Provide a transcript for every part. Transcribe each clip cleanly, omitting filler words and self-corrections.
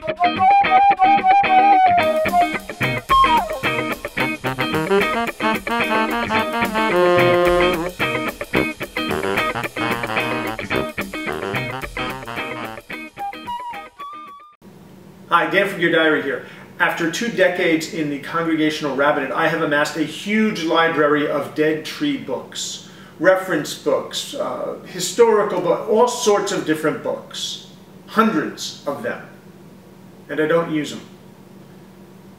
Hi, Dan from Your Diary here. After 2 decades in the Congregational Rabbinate, I have amassed a huge library of dead tree books, reference books, historical books, all sorts of different books, hundreds of them, and I don't use them.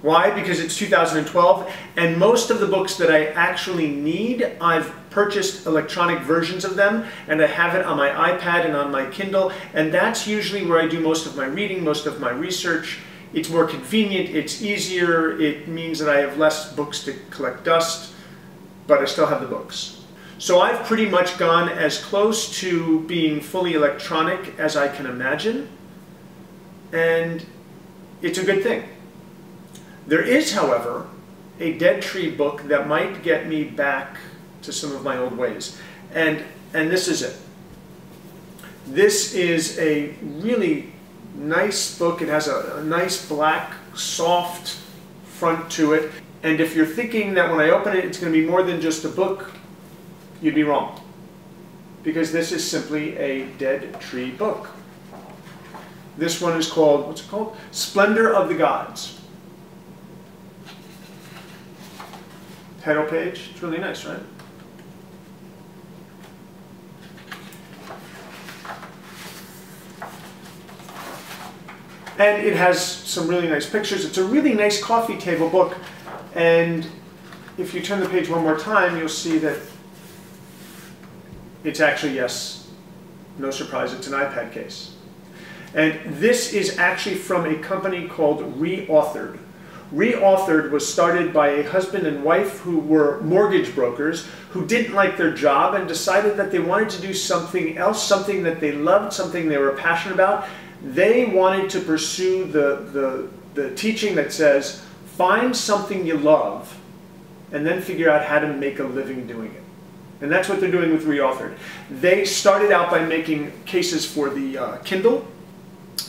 Why? Because it's 2012, and most of the books that I actually need, I've purchased electronic versions of them, and I have it on my iPad and on my Kindle, and that's usually where I do most of my reading, most of my research. It's more convenient, it's easier, it means that I have less books to collect dust, but I still have the books. So I've pretty much gone as close to being fully electronic as I can imagine, and it's a good thing. There is, however, a dead tree book that might get me back to some of my old ways, and this is it. This is a really nice book. It has a nice black, soft front to it, and if you're thinking that when I open it it's going to be more than just a book, you'd be wrong, because this is simply a dead tree book. This one is called, what's it called? Splendor of the Gods. Title page. It's really nice, right? And it has some really nice pictures. It's a really nice coffee table book. And if you turn the page one more time, you'll see that it's actually, yes, no surprise, it's an iPad case. And this is actually from a company called ReAuthored. ReAuthored was started by a husband and wife who were mortgage brokers who didn't like their job and decided that they wanted to do something else, something that they loved, something they were passionate about. They wanted to pursue the teaching that says, find something you love and then figure out how to make a living doing it. And that's what they're doing with ReAuthored. They started out by making cases for the Kindle,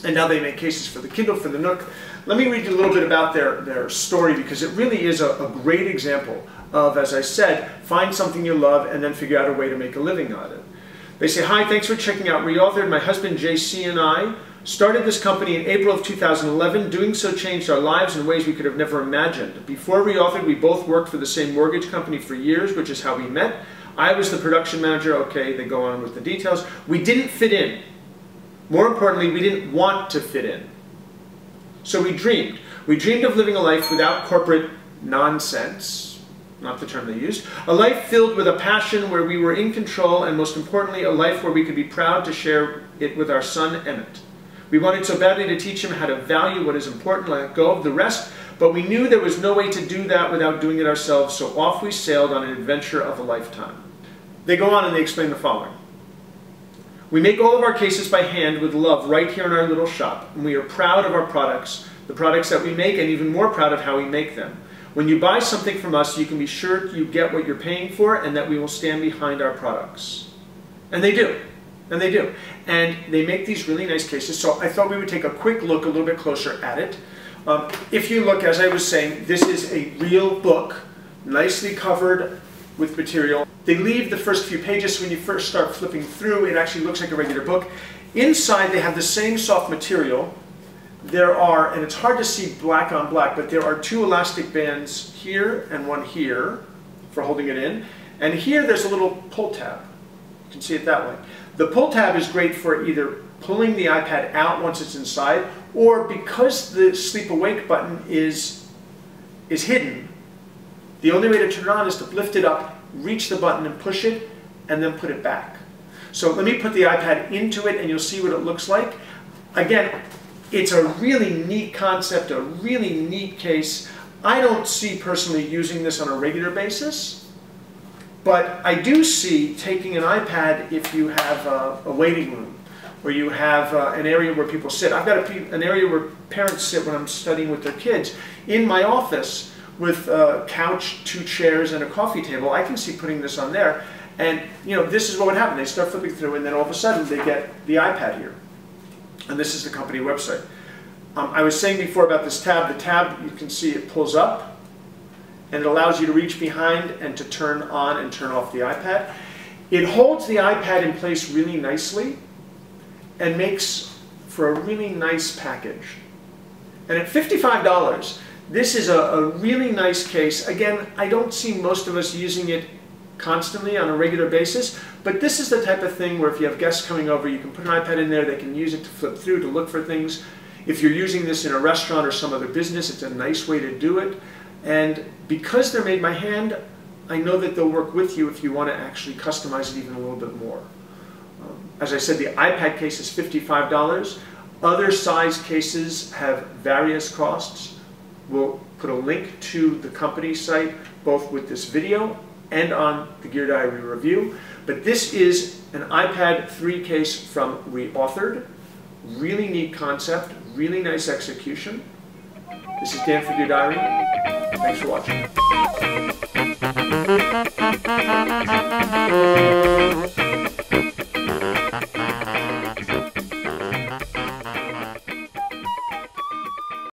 and now they make cases for the Kindle, for the Nook. Let me read you a little bit about their story, because it really is a great example of, as I said, find something you love and then figure out a way to make a living on it. They say, hi, thanks for checking out ReAuthored. My husband JC and I started this company in April of 2011. Doing so changed our lives in ways we could have never imagined. Before ReAuthored, we both worked for the same mortgage company for years, which is how we met. I was the production manager. Okay, they go on with the details. We didn't fit in. More importantly, we didn't want to fit in. So we dreamed. We dreamed of living a life without corporate nonsense, not the term they used, a life filled with a passion where we were in control, and most importantly, a life where we could be proud to share it with our son, Emmett. We wanted so badly to teach him how to value what is important, let go of the rest, but we knew there was no way to do that without doing it ourselves, so off we sailed on an adventure of a lifetime. They go on and they explain the following. We make all of our cases by hand with love right here in our little shop, and we are proud of our products, the products that we make, and even more proud of how we make them. When you buy something from us, you can be sure you get what you're paying for, and that we will stand behind our products. And they do. And they do. And they make these really nice cases, so I thought we would take a quick look, a little bit closer at it. If you look, as I was saying, this is a real book, nicely covered with material. They leave the first few pages, so when you first start flipping through, it actually looks like a regular book. Inside, they have the same soft material. There are, and it's hard to see black on black, but there are 2 elastic bands here and one here for holding it in. And here there's a little pull tab. You can see it that way. The pull tab is great for either pulling the iPad out once it's inside, or because the sleep awake button is hidden, the only way to turn it on is to lift it up, reach the button and push it, and then put it back. So let me put the iPad into it and you'll see what it looks like. Again, it's a really neat concept, a really neat case. I don't see personally using this on a regular basis, but I do see taking an iPad if you have a waiting room, or you have an area where people sit. I've got an area where parents sit when I'm studying with their kids. In my office, with a couch, 2 chairs, and a coffee table, I can see putting this on there. And you know, this is what would happen. They start flipping through, and then all of a sudden they get the iPad here. And this is the company website. I was saying before about this tab. The tab, you can see it pulls up, and it allows you to reach behind and to turn on and turn off the iPad. It holds the iPad in place really nicely and makes for a really nice package. And at $55, this is a really nice case. Again, I don't see most of us using it constantly on a regular basis, but this is the type of thing where if you have guests coming over, you can put an iPad in there, they can use it to flip through, to look for things. If you're using this in a restaurant or some other business, it's a nice way to do it. And because they're made by hand, I know that they'll work with you if you want to actually customize it even a little bit more. As I said, the iPad case is $55. Other size cases have various costs. We'll put a link to the company site, both with this video and on the Gear Diary review. But this is an iPad 3 case from ReAuthored. Really neat concept, really nice execution. This is Dan for Gear Diary. Thanks for watching.